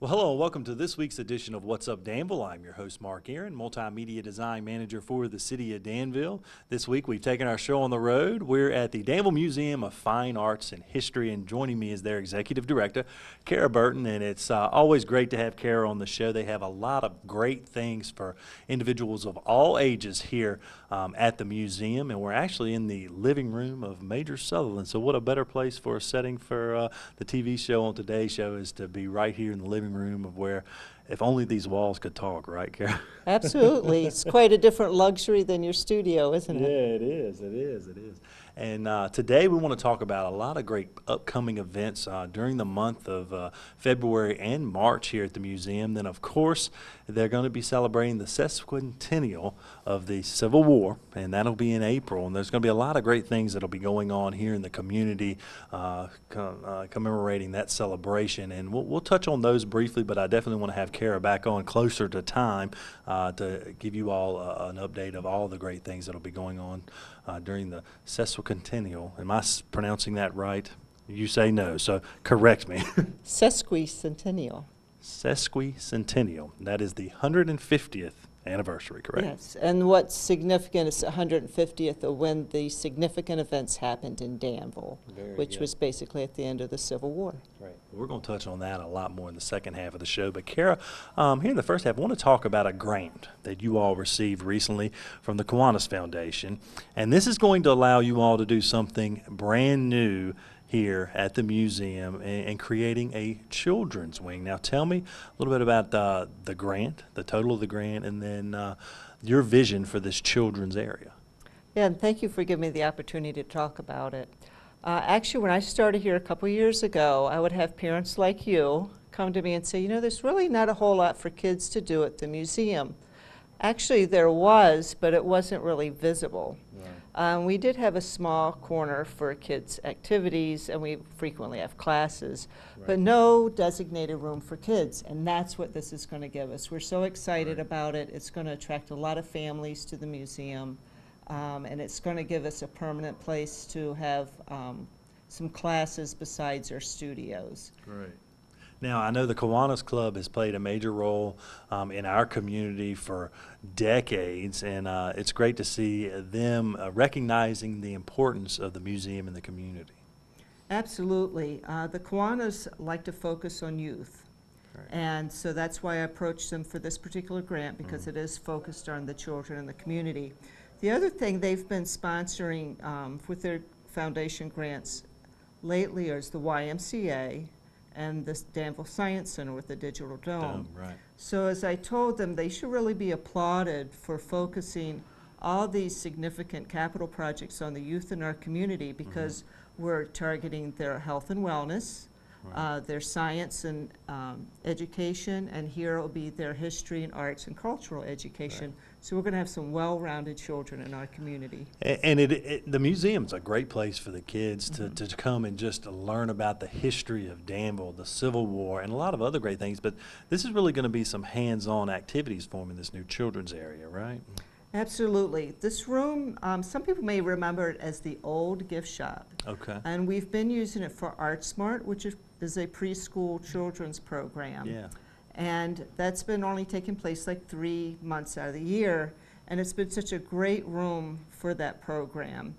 Well, hello and welcome to this week's edition of What's Up Danville. I'm your host, Mark Aaron, Multimedia Design Manager for the City of Danville. This week we've taken our show on the road. We're at the Danville Museum of Fine Arts and History, and joining me is their Executive Director, Kara Burton, and it's always great to have Kara on the show. They have a lot of great things for individuals of all ages here at the museum, and we're actually in the living room of Major Sutherland, so what a better place for a setting for the TV show on today's show is to be right here in the living room of where, if only these walls could talk, right, Kara? Absolutely. It's quite a different luxury than your studio, isn't it? Yeah, it is. It is. It is. And today we want to talk about a lot of great upcoming events during the month of February and March here at the museum. Then, of course, they're going to be celebrating the sesquicentennial of the Civil War, and that'll be in April. And there's going to be a lot of great things that'll be going on here in the community commemorating that celebration. And we'll touch on those briefly, but I definitely want to have Kara back on closer to time to give you all an update of all the great things that'll be going on during the sesquicentennial. Am I pronouncing that right? You say no, so correct me. Sesquicentennial. Sesquicentennial. That is the 150th anniversary, correct? Yes, and what's significant is 150th of when the significant events happened in Danville, which was basically at the end of the Civil War. Right. We're going to touch on that a lot more in the second half of the show. But Kara, here in the first half, I want to talk about a grant that you all received recently from the Kiwanis Foundation. And this is going to allow you all to do something brand new here at the museum and creating a children's wing. Now tell me a little bit about the grant, the total of the grant, and then your vision for this children's area. Yeah, and thank you for giving me the opportunity to talk about it. Actually, when I started here a couple years ago, I would have parents like you come to me and say, you know, there's really not a whole lot for kids to do at the museum. Actually, there was, but it wasn't really visible. Right. We did have a small corner for kids' activities, and we frequently have classes, right, but no designated room for kids, and that's what this is going to give us. We're so excited right about it. It's going to attract a lot of families to the museum, and it's going to give us a permanent place to have some classes besides our studios. Great. Now, I know the Kiwanis Club has played a major role in our community for decades, and it's great to see them recognizing the importance of the museum in the community. Absolutely. The Kiwanis like to focus on youth, right, and so that's why I approached them for this particular grant, because it is focused on the children in the community. The other thing they've been sponsoring with their foundation grants lately is the YMCA and the Danville Science Center with the Digital Dome. Right. So as I told them, they should really be applauded for focusing all these significant capital projects on the youth in our community, because we're targeting their health and wellness, right, their science and education, and here will be their history and arts and cultural education. Right. So we're going to have some well-rounded children in our community. And the museum's a great place for the kids to come and just to learn about the history of Danville, the Civil War, and a lot of other great things. But this is really going to be some hands-on activities for them in this new children's area, right? Absolutely. This room, some people may remember it as the old gift shop. Okay. And we've been using it for ArtSmart, which is a preschool children's program. Yeah. And that's been only taking place like 3 months out of the year, and it's been such a great room for that program.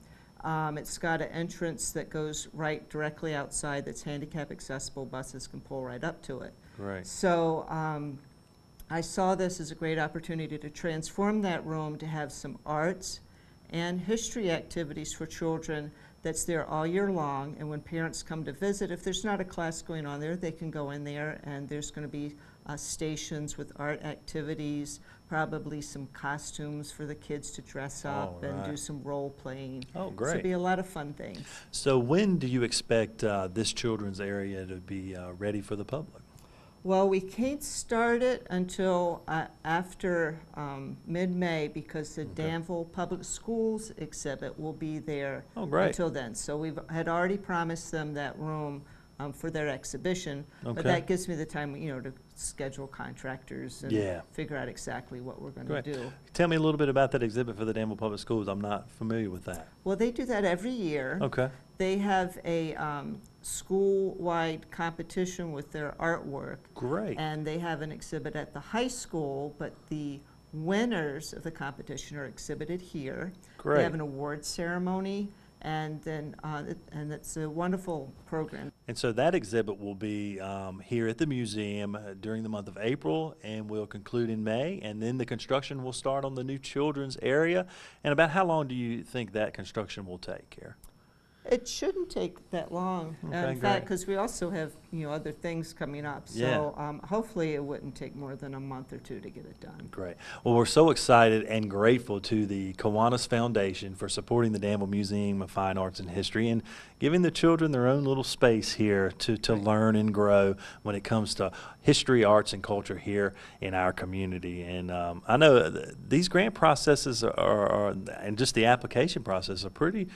It's got an entrance that goes right directly outside that's handicap accessible. Buses can pull right up to it. Right. So I saw this as a great opportunity to transform that room to have some arts and history activities for children that's there all year long. And when parents come to visit, if there's not a class going on there, they can go in there, and there's going to be stations with art activities, probably some costumes for the kids to dress up and do some role playing. Oh, great. So it'll be a lot of fun things. So when do you expect this children's area to be ready for the public? Well, we can't start it until after mid-May, because the Danville Public Schools exhibit will be there until then. So we had already promised them that room for their exhibition, but that gives me the time, you know, to schedule contractors and figure out exactly what we're going to do. Tell me a little bit about that exhibit for the Danville Public Schools. I'm not familiar with that. Well, they do that every year. Okay. They have a school-wide competition with their artwork. Great. And they have an exhibit at the high school, but the winners of the competition are exhibited here. Great. They have an award ceremony, and then and it's a wonderful program. And so that exhibit will be here at the museum during the month of April, and will conclude in May, and then the construction will start on the new children's area. And about how long do you think that construction will take, Kara? It shouldn't take that long. Okay, in fact, great. because we also have, other things coming up. Yeah. So hopefully it wouldn't take more than a month or two to get it done. Great. Well, we're so excited and grateful to the Kiwanis Foundation for supporting the Danville Museum of Fine Arts and History and giving the children their own little space here to learn and grow when it comes to history, arts, and culture here in our community. And I know these grant processes are and just the application process are pretty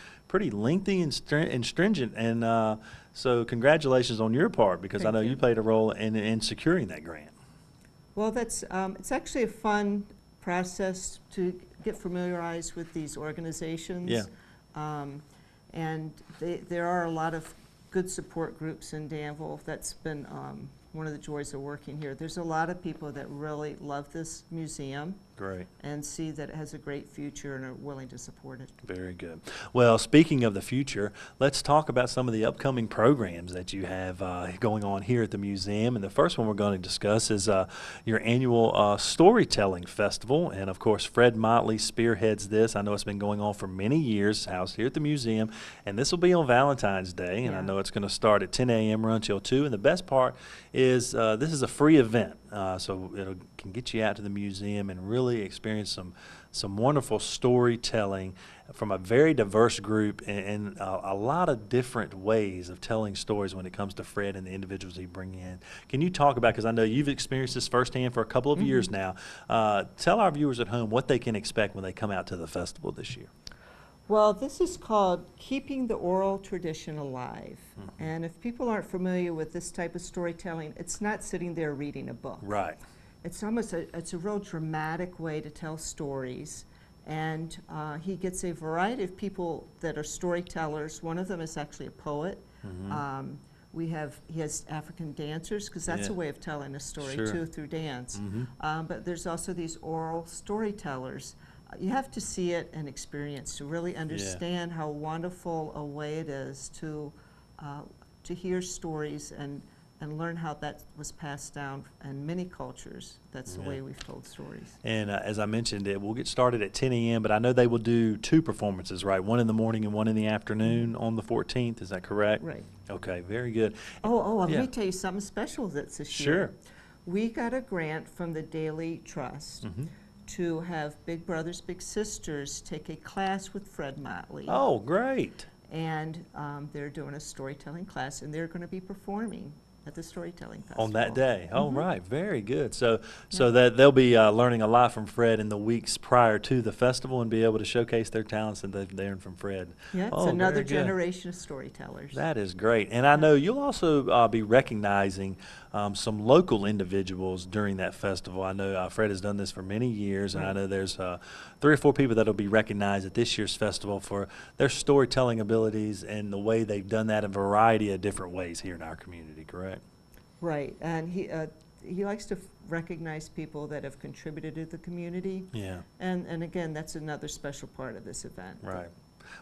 lengthy and stringent. And so congratulations on your part, because I know you played a role in securing that grant. Well, that's it's actually a fun process to get familiarized with these organizations. Yeah. And there are a lot of good support groups in Danville. That's been one of the joys of working here. There's a lot of people that really love this museum. Great. And see that it has a great future and are willing to support it. Very good. Well, speaking of the future, let's talk about some of the upcoming programs that you have going on here at the museum. And the first one we're going to discuss is your annual Storytelling Festival. And of course, Fred Motley spearheads this. I know it's been going on for many years, housed here at the museum. And this will be on Valentine's Day. And I know it's going to start at 10 a.m. run till 2. And the best part is this is a free event. So it can get you out to the museum and really experience some wonderful storytelling from a very diverse group and a lot of different ways of telling stories when it comes to Fred and the individuals he bring in. Can you talk about, because I know you've experienced this firsthand for a couple of years now, tell our viewers at home what they can expect when they come out to the festival this year. Well, this is called Keeping the Oral Tradition Alive. And if people aren't familiar with this type of storytelling, it's not sitting there reading a book. Right. It's almost it's a real dramatic way to tell stories. And he gets a variety of people that are storytellers. One of them is actually a poet. He has African dancers, because that's a way of telling a story too, through dance. But there's also these oral storytellers. You have to see it and experience to really understand how wonderful a way it is to hear stories and learn how that was passed down in many cultures. That's the way we've told stories. And as I mentioned, it will get started at 10 a.m., but I know they will do 2 performances, right? One in the morning and one in the afternoon on the 14th. Is that correct? Right. Okay, very good. Let me tell you something special that's this year. Sure. We got a grant from the Daily Trust to have Big Brothers Big Sisters take a class with Fred Motley. Oh, great. And they're doing a storytelling class, and they're going to be performing at the Storytelling Festival. On that day. Oh, right. Very good. So that they'll be learning a lot from Fred in the weeks prior to the festival and be able to showcase their talents that they've learned from Fred. Yeah, it's another generation of storytellers. That is great. And I know you'll also be recognizing some local individuals during that festival. I know Fred has done this for many years, and I know there's 3 or 4 people that will be recognized at this year's festival for their storytelling abilities and the way they've done that in a variety of different ways here in our community, correct? Right, and he likes to recognize people that have contributed to the community. Yeah. And again, that's another special part of this event. Right.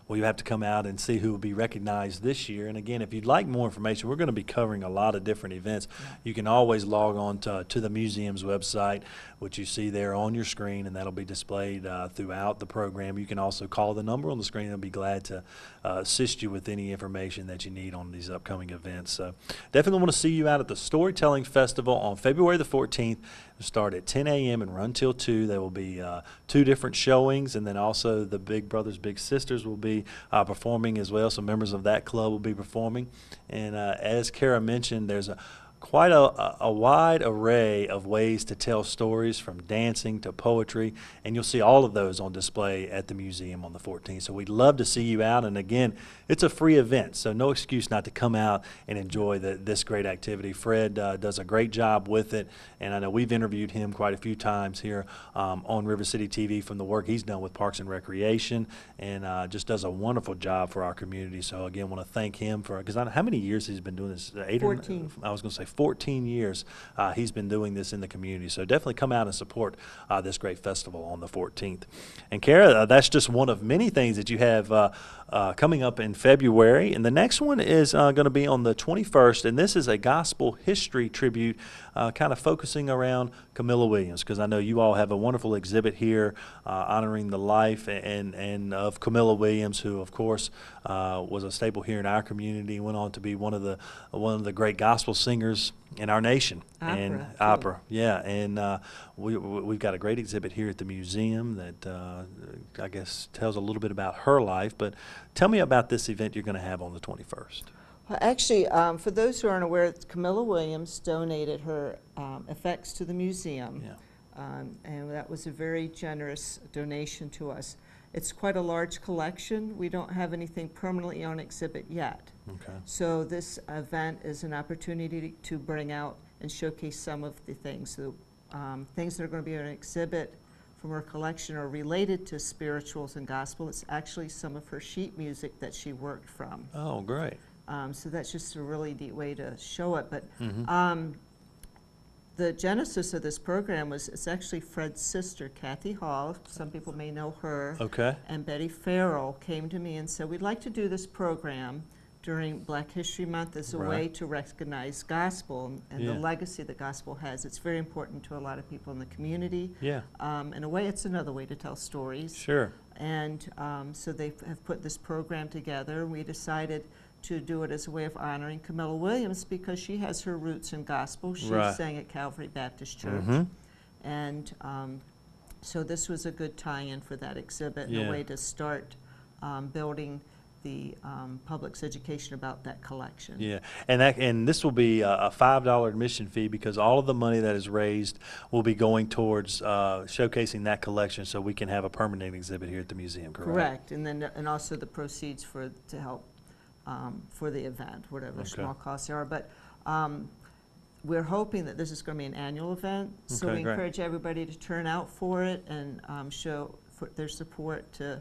Well, you have to come out and see who will be recognized this year. And again, if you'd like more information, we're going to be covering a lot of different events. You can always log on to the museum's website, which you see there on your screen, and that'll be displayed throughout the program. You can also call the number on the screen. They'll be glad to assist you with any information that you need on these upcoming events. So definitely want to see you out at the Storytelling Festival on February the 14th. It'll start at 10 a.m. and run till 2. There will be 2 different showings, and then also the Big Brothers Big Sisters will be performing as well. So members of that club will be performing. And as Kara mentioned, there's quite a wide array of ways to tell stories, from dancing to poetry, and you'll see all of those on display at the museum on the 14th. So we'd love to see you out, and again, it's a free event, so no excuse not to come out and enjoy this great activity. Fred does a great job with it, and I know we've interviewed him quite a few times here on River City TV from the work he's done with Parks and Recreation, and just does a wonderful job for our community. So again, want to thank him for, because how many years he's been doing this? 14. I was going to say 14 years he's been doing this in the community. So definitely come out and support this great festival on the 14th. And Kara, that's just one of many things that you have coming up in February. And the next one is going to be on the 21st, and this is a gospel history tribute, kind of focusing around Camilla Williams, because I know you all have a wonderful exhibit here honoring the life and of Camilla Williams, who of course was a staple here in our community, went on to be one of the great gospel singers in our nation. Opera, yeah. And we've got a great exhibit here at the museum that I guess tells a little bit about her life. But tell me about this event you're going to have on the 21st. Well, actually, for those who aren't aware, Camilla Williams donated her effects to the museum. Yeah. And that was a very generous donation to us. It's quite a large collection. We don't have anything permanently on exhibit yet. Okay. So this event is an opportunity to bring out and showcase some of the things. So, things that are going to be on exhibit from her collection are related to spirituals and gospel. It's actually some of her sheet music that she worked from. Oh, great. So that's just a really neat way to show it. But Mm-hmm. the genesis of this program was, it's actually Fred's sister, Kathy Hall. Some people may know her. Okay. And Betty Farrell came to me and said, we'd like to do this program during Black History Month as a Right. way to recognize gospel and Yeah. the legacy that gospel has. It's very important to a lot of people in the community. Yeah. In a way, it's another way to tell stories. Sure. And so they have put this program together. We decided to do it as a way of honoring Camilla Williams because she has her roots in gospel. She Right. sang at Calvary Baptist Church. Mm-hmm. And so this was a good tie-in for that exhibit and Yeah. a way to start building the public's education about that collection. Yeah, and this will be a $5 admission fee, because all of the money that is raised will be going towards showcasing that collection, so we can have a permanent exhibit here at the museum. Correct. And then and also the proceeds to help for the event, whatever Okay. small costs there are. But we're hoping that this is going to be an annual event, so Okay, we great. encourage everybody to turn out for it and show their support to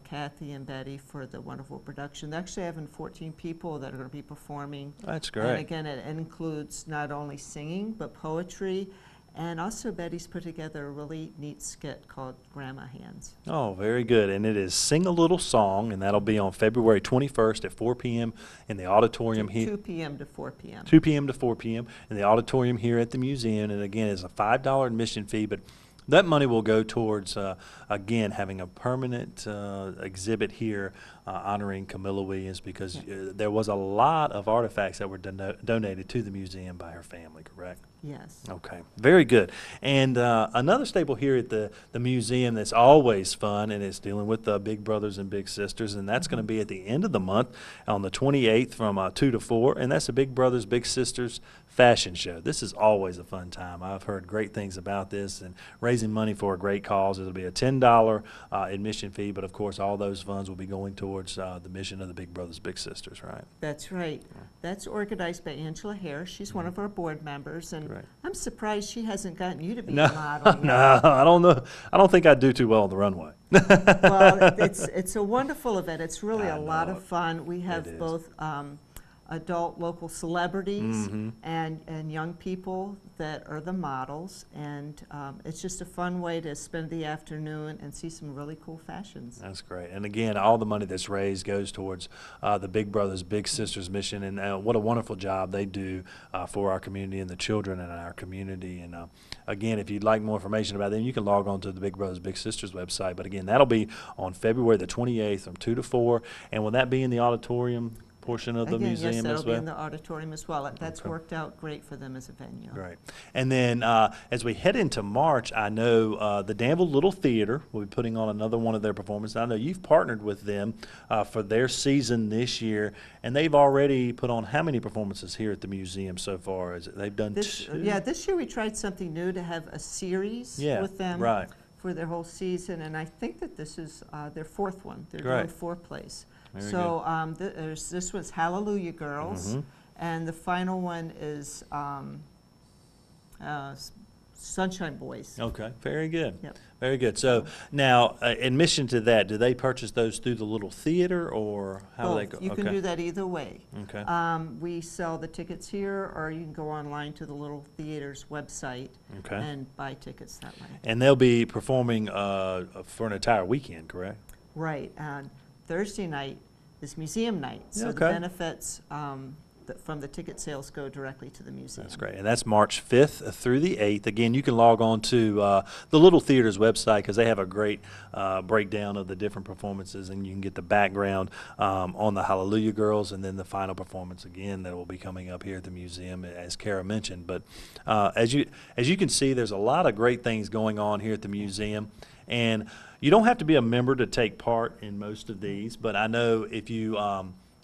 Kathy and Betty for the wonderful production. They're actually having 14 people that are going to be performing. That's And great. again, it includes not only singing, but poetry. And also Betty's put together a really neat skit called Grandma Hands. Oh, very good. And it is Sing a Little Song, and that'll be on February 21st at 4 p.m. in the auditorium here. 2 p.m. to 4 p.m. 2 p.m. to 4 p.m. in the auditorium here at the museum. And again, it's a $5 admission fee, but that money will go towards, again, having a permanent exhibit here honoring Camilla Williams, because there was a lot of artifacts that were donated to the museum by her family, correct? Yes. Okay, very good. And another staple here at the museum that's always fun, and it's dealing with Big Brothers and Big Sisters, and that's going to be at the end of the month on the 28th from 2 to 4, and that's the Big Brothers, Big Sisters fashion show. This is always a fun time. I've heard great things about this, and raising money for a great cause. It'll be a $10 admission fee, but of course all those funds will be going towards the mission of the Big Brothers, Big Sisters, right? That's right. That's organized by Angela Hare. She's one of our board members, and Right. I'm surprised she hasn't gotten you to be No, a model yet. no, I don't know. I don't think I do too well on the runway. Well, it's a wonderful event. It's really I a lot know of fun. We is. have both adult local celebrities Mhm. and young people that are the models, and it's just a fun way to spend the afternoon and see some really cool fashions. That's great. And again, all the money that's raised goes towards the Big Brothers Big Sisters mission, and what a wonderful job they do for our community and the children in our community. And again, if you'd like more information about them, you can log on to the Big Brothers Big Sisters website. But again, that'll be on February the 28th from 2 to 4. And will that be in the auditorium? portion of the Again, yes, museum that'll as be in well? the auditorium as well. That's Okay. worked out great for them as a venue. Great. And then as we head into March, I know the Danville Little Theater will be putting on another one of their performances. I know you've partnered with them for their season this year, and they've already put on how many performances here at the museum so far? They've done two? Yeah, this year we tried something new to have a series with them right. for their whole season, and I think that this is their fourth one. They're Great. doing 4 plays. Very So this was Hallelujah Girls, Mhm. and the final one is Sunshine Boys. Okay, very good. Yep. Very good. So now, admission to that, do they purchase those through the little theater, or how do they go? You can do that either way. Okay. We sell the tickets here, or you can go online to the Little Theater's website Okay. and buy tickets that way. And they'll be performing for an entire weekend, correct? Right. Thursday night is museum night, so the Okay. benefits from the ticket sales go directly to the museum. That's great. And that's March 5th through the 8th. Again, you can log on to the Little Theater's website because they have a great breakdown of the different performances, and you can get the background on the Hallelujah Girls and then the final performance again that will be coming up here at the museum, as Kara mentioned. But as you can see, there's a lot of great things going on here at the museum. And you don't have to be a member to take part in most of these, but I know if you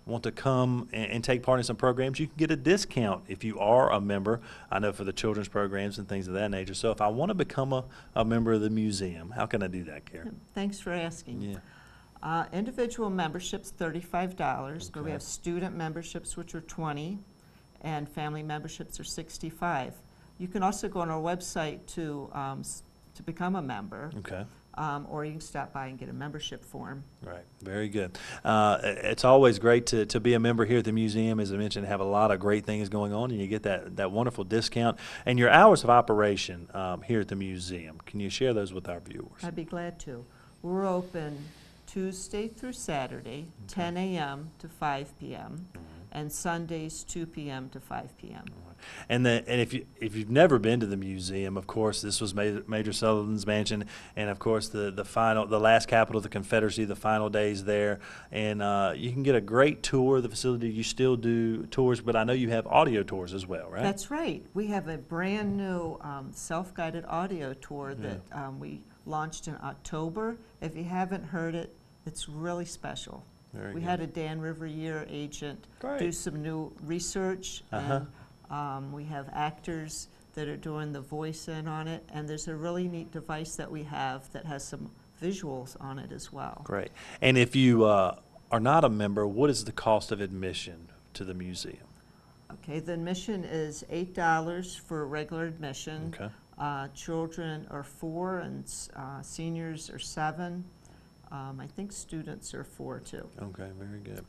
want to come and take part in some programs, you can get a discount if you are a member. I know for the children's programs and things of that nature. So if I want to become a member of the museum, how can I do that, Karen? Thanks for asking. Yeah. Individual memberships, $35, but we Okay. have student memberships, which are $20, and family memberships are $65. You can also go on our website to become a member. Okay. Or you can stop by and get a membership form. Right. Very good. It's always great to be a member here at the museum. As I mentioned, have a lot of great things going on, and you get that wonderful discount. And your hours of operation here at the museum, can you share those with our viewers? I'd be glad to. We're open Tuesday through Saturday, 10 a.m. to 5 p.m., and Sundays, 2 p.m. to 5 p.m. And if you've never been to the museum, of course, this was Major Sullivan's mansion, and of course the last capital of the Confederacy, the final days there, and you can get a great tour of the facility. You still do tours, but I know you have audio tours as well, right? That's right. We have a brand new self-guided audio tour that we launched in October. If you haven't heard it, it's really special. Very We good. had a Dan River Year agent Great. do some new research, Uh-huh. and we have actors that are doing the voice in on it, and there's a really neat device that we have that has some visuals on it as well. Great. And if you are not a member, what is the cost of admission to the museum? Okay, the admission is $8 for regular admission. Okay. Children are 4 and seniors are 7. I think students are 4 too. Okay, very good.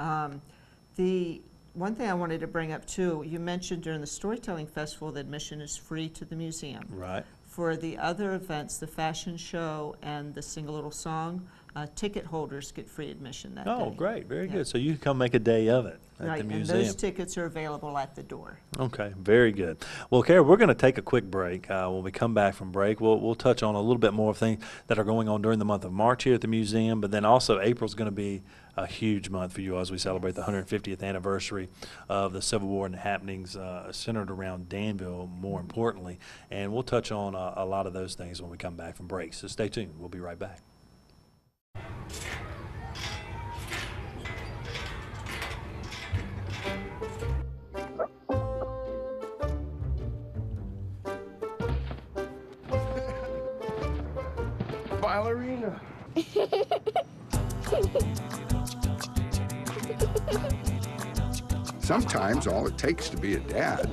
The one thing I wanted to bring up too, you mentioned during the Storytelling Festival that admission is free to the museum. Right. For the other events, the fashion show and the Sing a Little Song, ticket holders get free admission that day. Oh, great, very Yeah. good. So you can come make a day of it at Right, the and museum. those tickets are available at the door. Okay, very good. Well, Kara, we're going to take a quick break. When we come back from break, we'll touch on a little bit more of things that are going on during the month of March here at the museum, but then also April's going to be a huge month for you as we celebrate the 150th anniversary of the Civil War and the happenings centered around Danville, more importantly. And we'll touch on a lot of those things when we come back from break. So stay tuned. We'll be right back. Ballerina. Sometimes all it takes to be a dad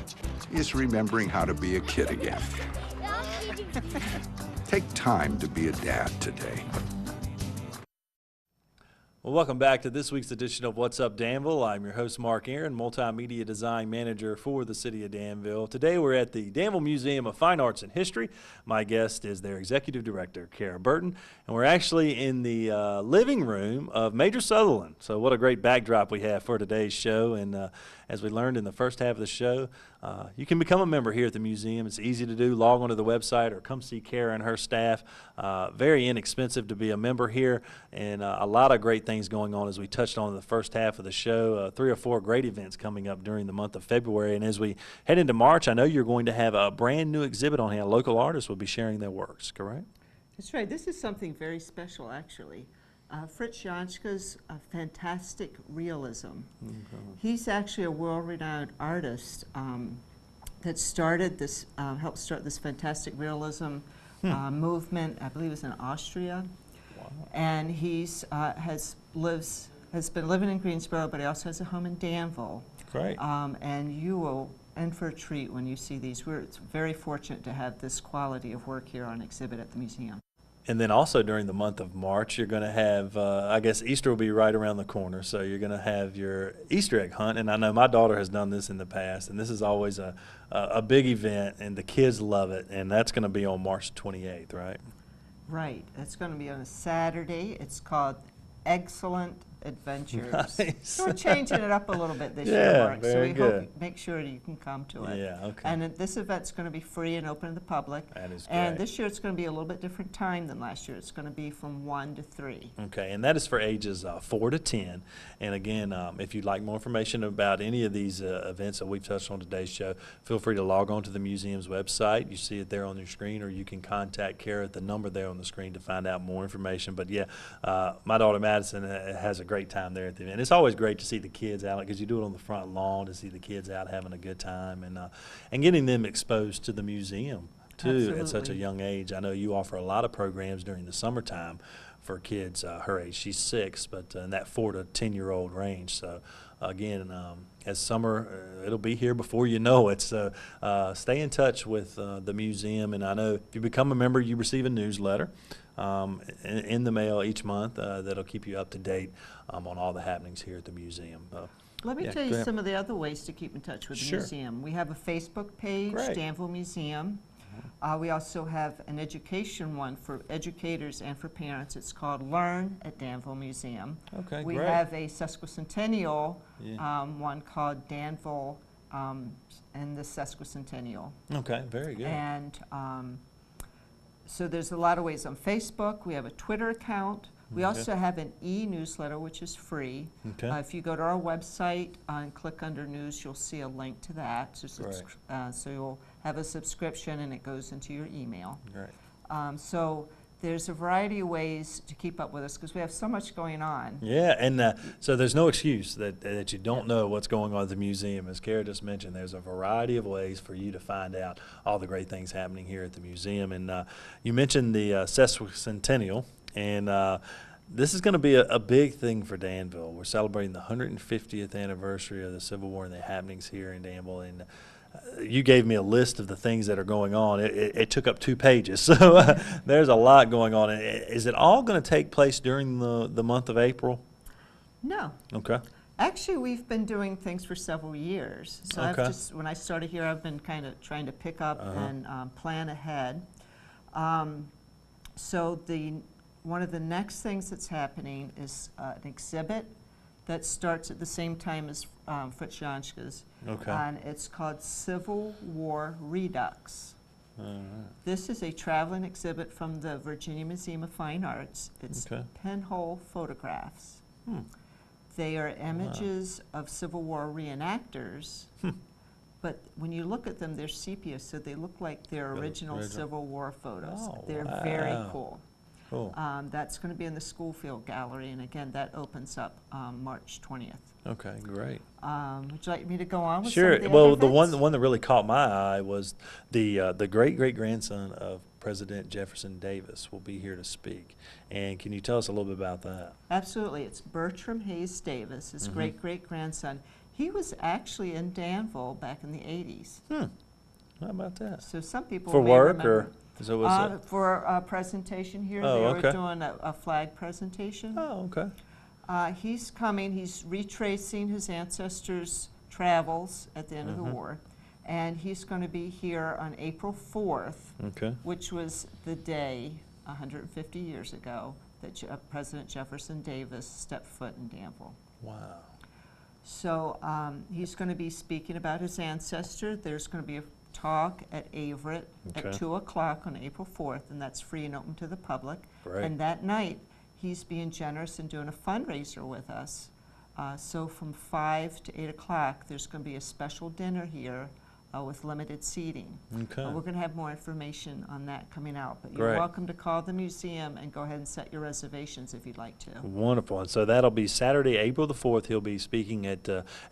is remembering how to be a kid again. Take time to be a dad today. Well, welcome back to this week's edition of What's Up Danville. I'm your host, Mark Aaron, Multimedia Design Manager for the City of Danville. Today we're at the Danville Museum of Fine Arts and History. My guest is their Executive Director, Kara Burton, and we're actually in the living room of Major Sutherland. So what a great backdrop we have for today's show. And as we learned in the first half of the show, you can become a member here at the museum. It's easy to do. Log onto the website or come see Kara and her staff. Very inexpensive to be a member here, and a lot of great things going on as we touched on in the first half of the show. 3 or 4 great events coming up during the month of February, and as we head into March, I know you're going to have a brand new exhibit on hand. Local artists will be sharing their works, correct? That's right. This is something very special, actually. Fritz Janschke's fantastic realism. He's actually a world-renowned artist that started this, helped start this fantastic realism movement. I believe it was in Austria. Wow. And he's has been living in Greensboro, but he also has a home in Danville. Great. And you will in for a treat when you see these. We're very fortunate to have this quality of work here on exhibit at the museum. And then also during the month of March, you're going to have, I guess Easter will be right around the corner, so you're going to have your Easter egg hunt. And I know my daughter has done this in the past, and this is always a big event, and the kids love it. And that's going to be on March 28th, right? Right. It's going to be on a Saturday. It's called Excellent Adventures. Nice. So we're changing it up a little bit this Yeah, year, Mark. So very we good. hope you make sure you can come to it. Yeah, okay. And this event's going to be free and open to the public. That is And great. this year it's going to be a little bit different time than last year. It's going to be from 1 to 3. Okay, and that is for ages 4 to 10. And again, if you'd like more information about any of these events that we've touched on today's show, feel free to log on to the museum's website. You see it there on your screen, or you can contact Kara at the number there on the screen to find out more information. But yeah, my daughter Madison has a great time there at the event. It's always great to see the kids out, because you do it on the front lawn, to see the kids out having a good time and getting them exposed to the museum too at such a Absolutely. young age. I know you offer a lot of programs during the summertime for kids her age. She's 6, but in that 4 to 10-year-old range. So again, as summer, it'll be here before you know it. So stay in touch with the museum, and I know if you become a member, you receive a newsletter in the mail each month that'll keep you up to date on all the happenings here at the museum. Let me Yeah, tell go you ahead. some of the other ways to keep in touch with the Sure. museum. We have a Facebook page, Great. Danville Museum. We also have an education one for educators and for parents. It's called Learn at Danville Museum. Okay, We great. have a sesquicentennial Yeah. one called Danville and the Sesquicentennial. Okay, very good. And so there's a lot of ways on Facebook. We have a Twitter account. We Okay. also have an e-newsletter, which is free. Okay. If you go to our website and click under news, you'll see a link to that. So, so you'll have a subscription, and it goes into your email. Great. So there's a variety of ways to keep up with us, because we have so much going on. Yeah, and so there's no excuse that you don't know what's going on at the museum. As Kara just mentioned, there's a variety of ways for you to find out all the great things happening here at the museum. And you mentioned the sesquicentennial, and this is going to be a big thing for Danville. We're celebrating the 150th anniversary of the Civil War and the happenings here in Danville. And you gave me a list of the things that are going on. It took up 2 pages, so there's a lot going on. Is it all going to take place during the month of April? No. Okay. Actually, we've been doing things for several years. So Okay. when I started here, I've been kind of trying to pick up and plan ahead. So one of the next things that's happening is an exhibit that starts at the same time as Fritz Janschke's. Okay. And it's called Civil War Redux. All right. This is a traveling exhibit from the Virginia Museum of Fine Arts. It's Okay. pinhole photographs. Hmm. They are images of Civil War reenactors, but when you look at them, they're sepia, so they look like their original Civil War photos. Oh, They're very wow. cool. Cool. That's going to be in the Schoolfield Gallery, and again, that opens up March 20th. Okay, great. Would you like me to go on with Sure. some of the Well, other the events? one that really caught my eye was the great-great-grandson of President Jefferson Davis will be here to speak. And can you tell us a little bit about that? Absolutely. It's Bertram Hayes Davis, his great-great-grandson. He was actually in Danville back in the 80s. How about that? So some people For may work, remember. or so was it? For a presentation here, Oh, they were okay. doing a flag presentation. Oh, okay. He's coming, he's retracing his ancestors' travels at the end of the war, and he's going to be here on April 4th, Okay. which was the day 150 years ago that President Jefferson Davis stepped foot in Danville. Wow. So he's going to be speaking about his ancestor. There's going to be a talk at Averett Okay. at 2 o'clock on April 4th, and that's free and open to the public. Great. And that night, he's being generous and doing a fundraiser with us. So from 5 to 8 o'clock, there's going to be a special dinner here with limited seating. Okay. We're going to have more information on that coming out, but you're Great. welcome to call the museum and go ahead and set your reservations if you'd like to. Wonderful. And so that'll be Saturday, April the 4th. He'll be speaking at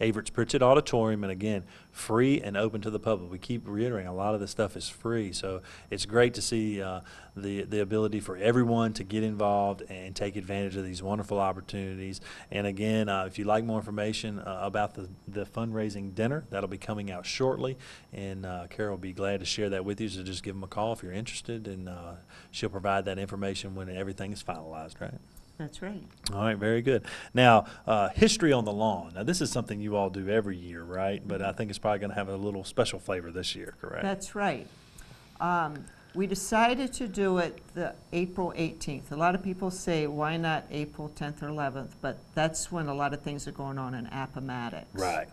Averett's Pritchett Auditorium. And again, free and open to the public. We keep reiterating a lot of this stuff is free. So it's great to see the ability for everyone to get involved and take advantage of these wonderful opportunities. And again, if you'd like more information about the fundraising dinner, that'll be coming out shortly. And Carol will be glad to share that with you. So just give them a call if you're interested. And she'll provide that information when everything is finalized, right? That's right. All right, very good. Now, history on the lawn. Now, this is something you all do every year, right? But I think it's probably going to have a little special flavor this year, correct? That's right. We decided to do it the April 18th. A lot of people say, why not April 10th or 11th? But that's when a lot of things are going on in Appomattox. Right.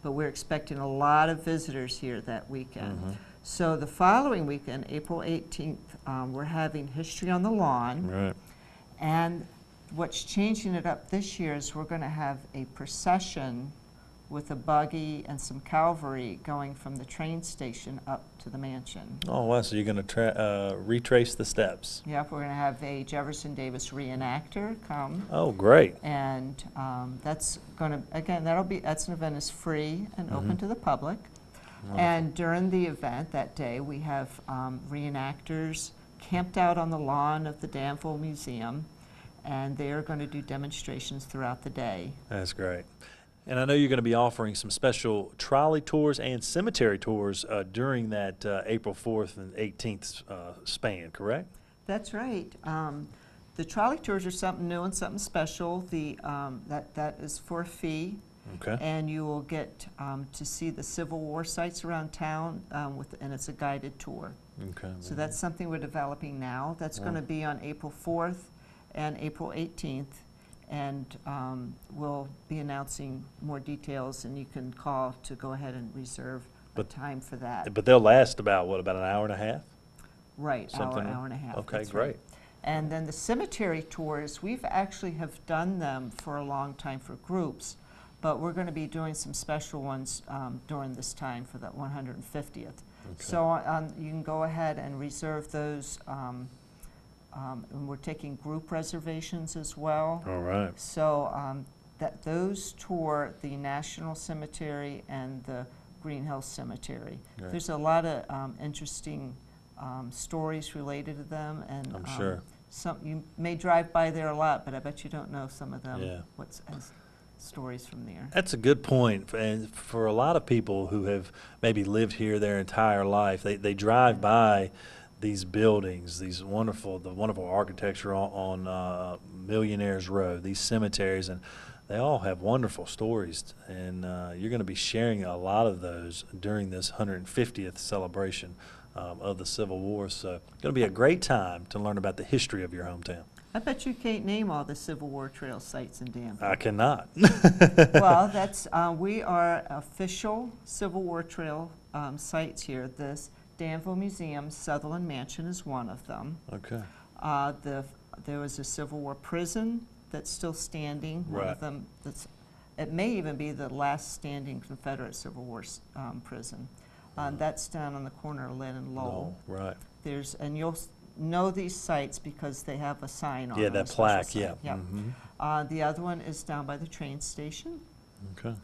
But we're expecting a lot of visitors here that weekend. Mm-hmm. So the following weekend, April 18th, we're having History on the Lawn. Right. And what's changing it up this year is we're going to have a procession with a buggy and some cavalry going from the train station up to the mansion. Oh, wow. So you're going to retrace the steps. Yep, we're going to have a Jefferson Davis reenactor come. Oh, great. And that's going to, again, that's an event that's free and open to the public. And during the event that day, we have reenactors camped out on the lawn of the Danville Museum, and they are going to do demonstrations throughout the day. That's great. And I know you're going to be offering some special trolley tours and cemetery tours during that April 4th and 18th span, correct? That's right. The trolley tours are something new and something special. That is for a fee. Okay. And you will get to see the Civil War sites around town, and it's a guided tour. Okay. So that's something we're developing now. That's going to be on April 4th and April 18th. And we'll be announcing more details, and you can call to go ahead and reserve a time for that. But they'll last about an hour and a half? Right, Something hour and a half. Okay, that's great. right. And then the cemetery tours, we've actually have done them for a long time for groups, but we're going to be doing some special ones during this time for that 150th. Okay. So you can go ahead and reserve those. And we're taking group reservations as well. All right. So those tour the National Cemetery and the Green Hills Cemetery. Great. There's a lot of interesting stories related to them, and I'm sure. Some you may drive by there a lot, but I bet you don't know some of them. Yeah. What's stories from there? That's a good point. And for a lot of people who have maybe lived here their entire life, they drive by these buildings, the wonderful architecture on Millionaires Road, these cemeteries, and they all have wonderful stories. And you're going to be sharing a lot of those during this 150th celebration of the Civil War. So it's going to be a great time to learn about the history of your hometown. I bet you can't name all the Civil War trail sites in Danville. I cannot. Well, we are official Civil War trail sites here. This Danville Museum, Sutherland Mansion is one of them. Okay. There was a Civil War prison that's still standing. One Right. of them it may even be the last standing Confederate Civil War prison. That's down on the corner of Lynn and Lowell. No, right. And you'll know these sites because they have a sign on Yeah, them. that a special plaque, sign. yeah. Yep. Mhm. The other one is down by the train station. Okay.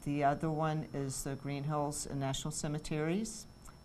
The other one is the Green Hills and National Cemeteries.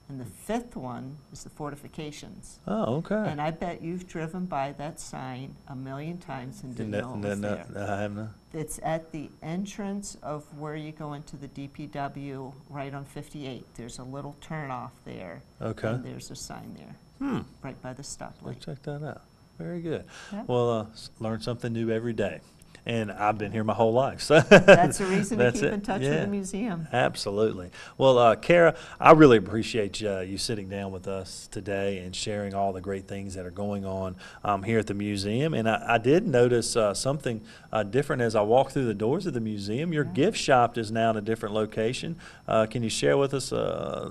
And the fifth one is the fortifications. Oh, okay. And I bet you've driven by that sign a million times and didn't know it was there. I have not. It's at the entrance of where you go into the DPW right on 58. There's a little turnoff there. Okay. And there's a sign there, right by the Let's stoplight. check that out. Very good. Yep. Well, learn something new every day. and I've been here my whole life. So That's a reason to that's keep it. in touch with Yeah. the museum. Absolutely. Well, Kara, I really appreciate you sitting down with us today and sharing all the great things that are going on here at the museum. And I did notice something different as I walked through the doors of the museum. Your gift shop is now in a different location. Can you share with us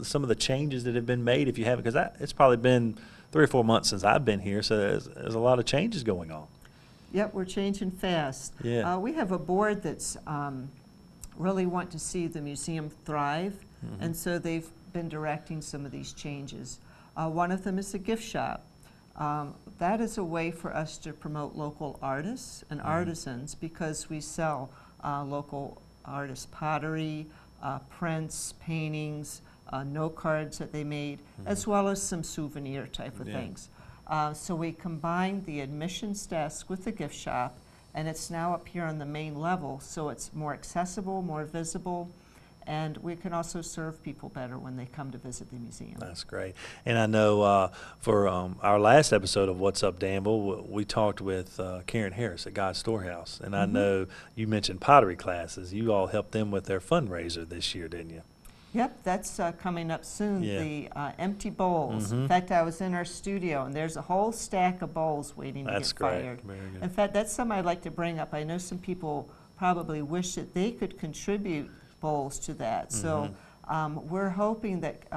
some of the changes that have been made, if you haven't? Because it's probably been 3 or 4 months since I've been here, so there's a lot of changes going on. Yep, we're changing fast. Yeah. We have a board that's really want to see the museum thrive, and so they've been directing some of these changes. One of them is a gift shop. That is a way for us to promote local artists and artisans, because we sell local artists' pottery, prints, paintings, note cards that they made, as well as some souvenir type of things. So we combined the admissions desk with the gift shop, and it's now up here on the main level, so it's more accessible, more visible, and we can also serve people better when they come to visit the museum. That's great. And I know for our last episode of What's Up Danville, we talked with Karen Harris at God's Storehouse, and I know you mentioned pottery classes. You all helped them with their fundraiser this year, didn't you? Yep, that's coming up soon, Yeah. the empty bowls. In fact, I was in our studio, and there's a whole stack of bowls waiting to That's get great. fired. Very good. In fact, that's something I'd like to bring up. I know some people probably wish that they could contribute bowls to that. So we're hoping that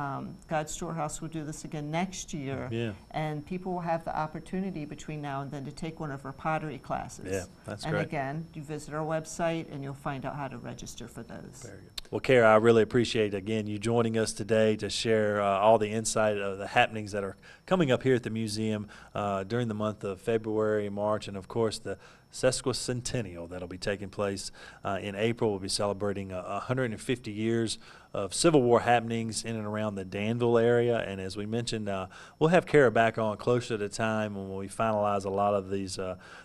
God's Storehouse will do this again next year, Yeah. and people will have the opportunity between now and then to take one of our pottery classes. Yeah, that's and great. again, you visit our website, and you'll find out how to register for those. Very good. Well, Kara, I really appreciate, again, you joining us today to share all the insight of the happenings that are coming up here at the museum during the month of February, March, and, of course, the sesquicentennial that'll be taking place in April. We'll be celebrating 150 years of Civil War happenings in and around the Danville area. And as we mentioned, we'll have Kara back on closer to time when we finalize a lot of these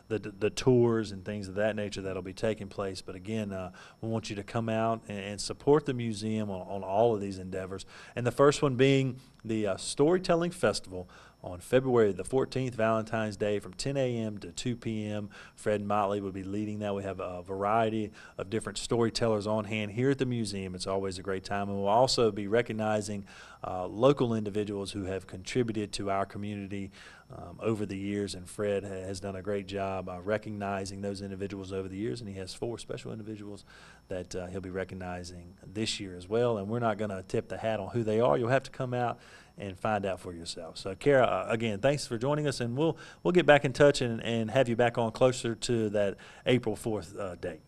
the tours and things of that nature that'll be taking place. But again, we want you to come out and support the museum on all of these endeavors. And the first one being the Storytelling Festival on February the 14th, Valentine's Day, from 10 a.m. to 2 p.m. Fred Motley will be leading that. We have a variety of different storytellers on hand here at the museum. It's always a great time. And we'll also be recognizing local individuals who have contributed to our community over the years, and Fred has done a great job recognizing those individuals over the years, and he has 4 special individuals that he'll be recognizing this year as well. And we're not going to tip the hat on who they are. You'll have to come out and find out for yourself. So, Kara, again, thanks for joining us, and we'll get back in touch and have you back on closer to that April 4th date.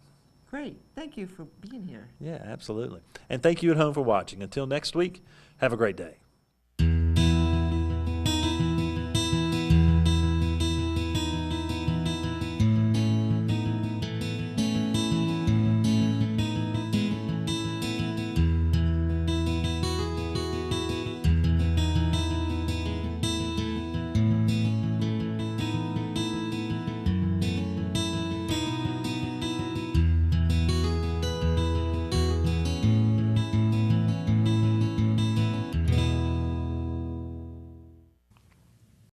Great. Thank you for being here. Yeah, absolutely. And thank you at home for watching. Until next week, have a great day.